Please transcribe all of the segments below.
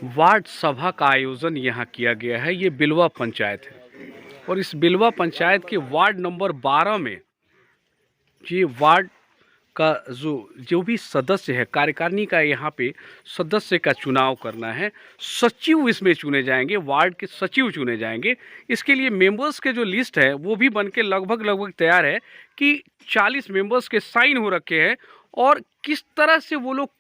Ward सभा का आयोजन यहाँ किया गया है। ये बिलवा पंचायत है और इस बिलवा पंचायत के वार्ड नंबर 12 में ये वार्ड का जो भी सदस्य है, कार्यकारिणी का यहाँ पे सदस्य का चुनाव करना है। सचिव इसमें चुने जाएंगे, वार्ड के सचिव चुने जाएंगे। इसके लिए मेंबर्स के जो लिस्ट है वो भी बन के लगभग तैयार है कि 40 मेंबर्स के साइन हो रखे हैं। और किस तरह से वो लोग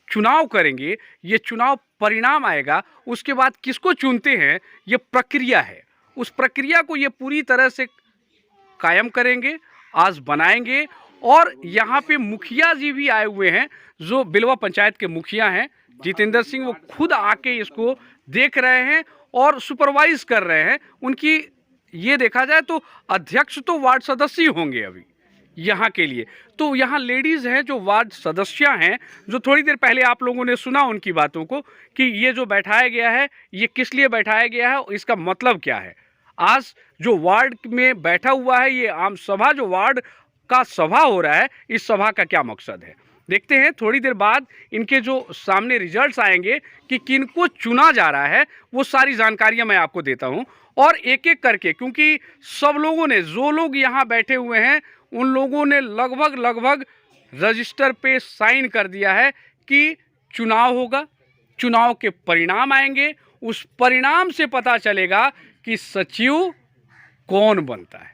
चुनाव करेंगे, ये चुनाव परिणाम आएगा, उसके बाद किसको चुनते हैं, ये प्रक्रिया है। उस प्रक्रिया को ये पूरी तरह से कायम करेंगे, आज बनाएंगे। और यहाँ पे मुखिया जी भी आए हुए हैं, जो बिलवा पंचायत के मुखिया हैं जितेंद्र सिंह, वो खुद आके इसको देख रहे हैं और सुपरवाइज कर रहे हैं। उनकी ये देखा जाए तो अध्यक्ष तो वार्ड सदस्य होंगे अभी यहाँ के लिए। तो यहाँ लेडीज़ हैं जो वार्ड सदस्य हैं, जो थोड़ी देर पहले आप लोगों ने सुना उनकी बातों को कि ये जो बैठाया गया है ये किस लिए बैठाया गया है, इसका मतलब क्या है। आज जो वार्ड में बैठा हुआ है ये आम सभा, जो वार्ड का सभा हो रहा है, इस सभा का क्या मकसद है, देखते हैं। थोड़ी देर बाद इनके जो सामने रिजल्ट्स आएंगे कि किनको चुना जा रहा है, वो सारी जानकारियां मैं आपको देता हूं। और एक एक करके, क्योंकि सब लोगों ने, जो लोग यहाँ बैठे हुए हैं उन लोगों ने लगभग रजिस्टर पे साइन कर दिया है कि चुनाव होगा, चुनाव के परिणाम आएंगे, उस परिणाम से पता चलेगा कि सचिव कौन बनता है।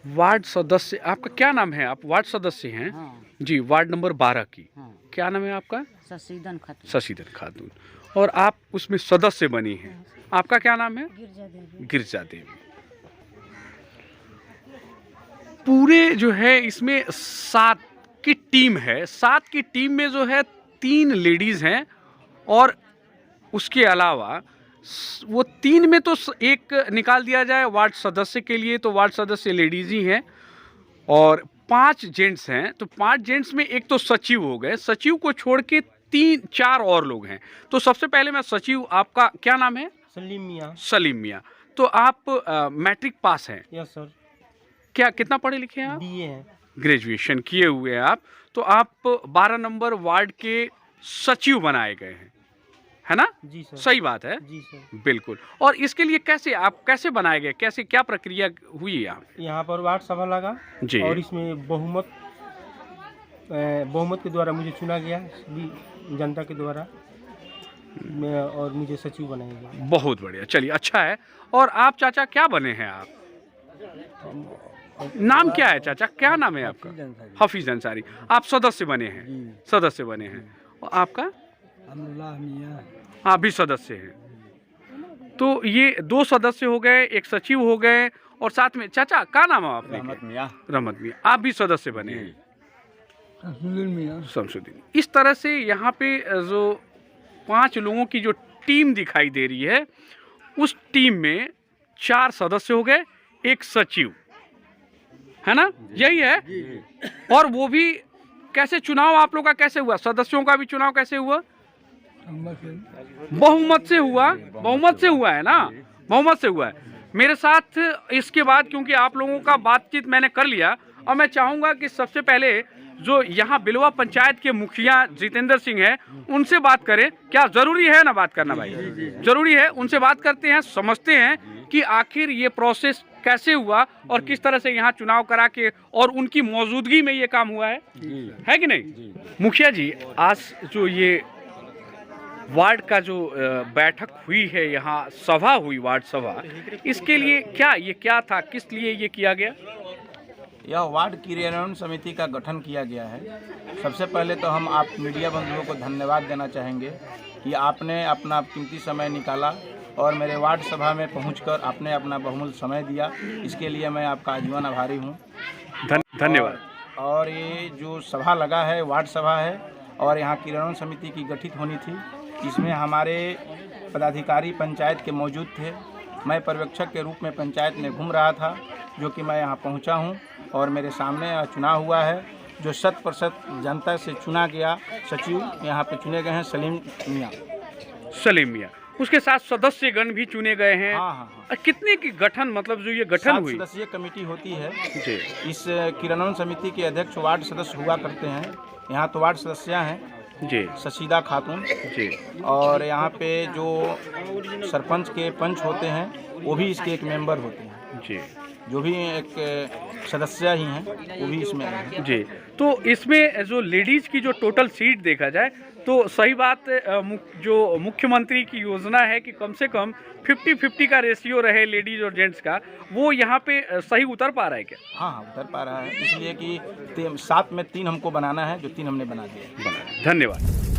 वार्ड सदस्य, आपका क्या नाम है? आप वार्ड सदस्य हैं? हाँ। जी, वार्ड नंबर 12 की। हाँ। क्या नाम है आपका? शशिधर खातून। शशिधर खातून। और आप उसमें सदस्य बनी हैं। आपका क्या नाम है? गिरजा देवी। गिरजा देवी। पूरे जो है इसमें 7 की टीम है। 7 की टीम में जो है 3 लेडीज हैं और उसके अलावा वो 3 में तो एक निकाल दिया जाए वार्ड सदस्य के लिए, तो वार्ड सदस्य लेडीज ही हैं और 5 जेंट्स हैं। तो 5 जेंट्स में एक तो सचिव हो गए, सचिव को छोड़ के 3-4 और लोग हैं। तो सबसे पहले मैं सचिव, आपका क्या नाम है? सलीम मियाँ। सलीम मियाँ। तो आप मैट्रिक पास हैं? Yes sir. क्या, कितना पढ़े लिखे हैं आप? बीए हैं। ग्रेजुएशन किए हुए हैं आप। तो आप 12 नंबर वार्ड के सचिव बनाए गए हैं, है ना? जी सर। सही बात है? जी सर। बिल्कुल। और इसके लिए कैसे, आप कैसे बनाए गए, कैसे, क्या प्रक्रिया हुई यहाँ पर वार्ड सभा लगा जी। और इसमें बहुमत के द्वारा मुझे चुना गया, सभी जनता के द्वारा, और मुझे सचिव बनाया गया। बहुत बढ़िया, चलिए अच्छा है। और आप चाचा क्या बने हैं आप? नाम क्या है चाचा, क्या नाम है आपका? हफीज अंसारी। आप सदस्य बने हैं? सदस्य बने हैं। और आपका? आप भी सदस्य हैं। तो ये 2 सदस्य हो गए, एक सचिव हो गए, और साथ में चाचा क्या नाम है आपने? रहमत मियाँ। रहमत मियाँ। आप भी सदस्य बने हैं? शमसुद्दीन। इस तरह से यहाँ पे जो 5 लोगों की जो टीम दिखाई दे रही है, उस टीम में 4 सदस्य हो गए, एक सचिव, है ना? यही है। और वो भी कैसे, चुनाव आप लोग का कैसे हुआ? सदस्यों का भी चुनाव कैसे हुआ? बहुमत से हुआ। बहुमत से हुआ है ना? बहुमत से हुआ है। मेरे साथ इसके बाद, क्योंकि आप लोगों का बातचीत मैंने कर लिया, और मैं चाहूँगा कि सबसे पहले जो यहाँ बिलवा पंचायत के मुखिया जितेंद्र सिंह हैं, उनसे बात करें। क्या ज़रूरी है ना बात करना भाई? ज़रूरी है। उनसे बात करते हैं, समझते हैं कि आखिर ये प्रोसेस कैसे हुआ और किस तरह से यहाँ चुनाव करा के, और उनकी मौजूदगी में ये काम हुआ है कि नहीं? मुखिया जी, आज जो ये वार्ड का जो बैठक हुई है, यहाँ सभा हुई, वार्ड सभा, इसके लिए क्या था, किस लिए ये किया गया? यह वार्ड क्रियान्वयन समिति का गठन किया गया है। सबसे पहले तो हम आप मीडिया बंधुओं को धन्यवाद देना चाहेंगे कि आपने अपना कीमती समय निकाला और मेरे वार्ड सभा में पहुंचकर आपने अपना बहुमूल्य समय दिया। इसके लिए मैं आपका आजीवन आभारी हूं। धन्यवाद। और ये जो सभा लगा है, वार्ड सभा है, और यहाँ क्रियान्वयन समिति की गठित होनी थी। इसमें हमारे पदाधिकारी पंचायत के मौजूद थे। मैं पर्यवेक्षक के रूप में पंचायत में घूम रहा था, जो कि मैं यहाँ पहुँचा हूँ, और मेरे सामने चुनाव हुआ है, जो 100% जनता से चुना गया सचिव यहाँ पे चुने गए हैं सलीम मियाँ। सलीम मियाँ। उसके साथ सदस्यगण भी चुने गए हैं। हाँ हाँ हाँ। और कितने की गठन, मतलब जो ये गठन 7 हुई? सदस्यीय कमेटी होती है। जी इस किरणवन समिति के अध्यक्ष वार्ड सदस्य हुआ करते हैं। यहाँ तो वार्ड सदस्य हैं जी सशीदा खातून जी और यहाँ पे जो सरपंच के पंच होते हैं वो भी इसके एक मेंबर होते हैं। जी जो भी एक सदस्य ही हैं वो भी इसमें हैं। जी। तो इसमें जो लेडीज की जो टोटल सीट देखा जाए तो सही बात, जो मुख्यमंत्री की योजना है कि कम से कम 50-50 का रेशियो रहे लेडीज और जेंट्स का, वो यहाँ पे सही उतर पा रहा है क्या? हाँ हाँ उतर पा रहा है, इसलिए कि 7 में 3 हमको बनाना है, जो 3 हमने बना दिया। धन्यवाद।